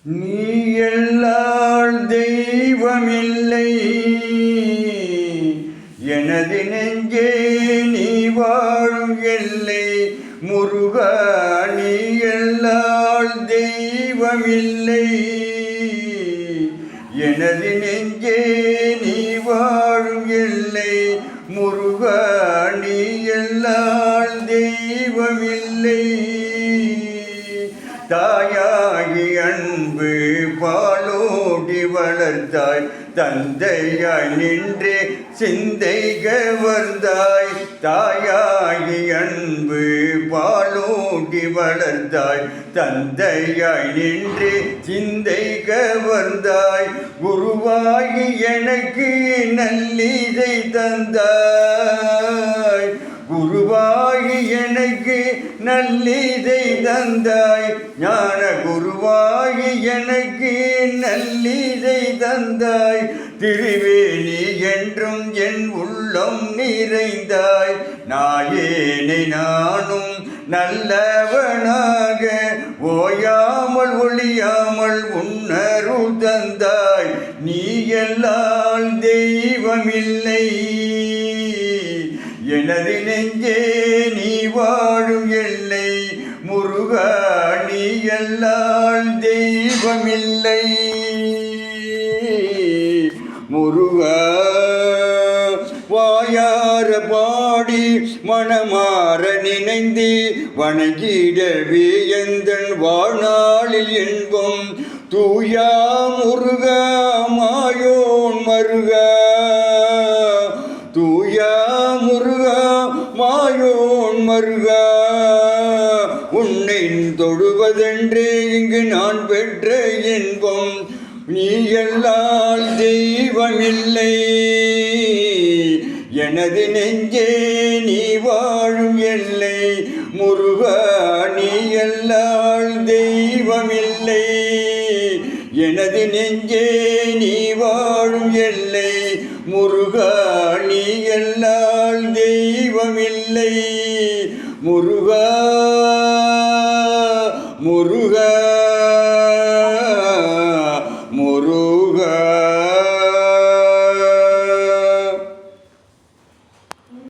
நீ எல்லால் தெய்வமில்லை, எனது நெஞ்சே நீ வாழும் எல்லை. முருகா நீ எல்லால் தெய்வமில்லை, எனது நெஞ்சே நீ வாழும் எல்லை. முருகா நீ எல்லால் தெய்வமில்லை. தாயாகி அன்பு பாலோடி வளர்த்தாய், தந்தையாய் நின்றே சிந்தை கவர்ந்தாய். தாயாகி அன்பு பாலோடி வளர்த்தாய், தந்தையாய் நின்றே சிந்தை கவர்ந்தாய். குருவாகி எனக்கு நல்லிதை தந்தாய், குருவாகி எனக்கு நல்லிதை தந்தாய். ஞான குருவாகி எனக்கு நல்லிதை தந்தாய். திருவேணி என்றும் என் உள்ளம் நிறைந்தாய். நாயேனை நானும் நல்லவனாக ஓயாமல் ஒளியாமல் உன்னருள் தந்தாய். நீ எல்லால் தெய்வமில்லை, எனது நெஞ்சே நீ வாழும் எல்லை. முருகா நீ எல்லால் தெய்வமில்லை. முருகா வாயார பாடி மனமாற நினைந்து வணங்கிடவே எந்தன் வாழ்நாளில் என்பம். தூயா முருகா மாயோன் மருகா, தூயா முருகா மாயோன் மருகா. உன்னை தொழுவதென்றே இங்கு நான் பெற்ற இன்பம். நீ எல்லால் தெய்வமில்லை, எனது நெஞ்சே நீ வாழும் எல்லை. முருகா நீ எல்லால் தெய்வமில்லை, எனது நெஞ்சே நீ வாழும் எல்லை. முருகா நீ எல்லால் தெய்வமில்லை. முருகா முருகா.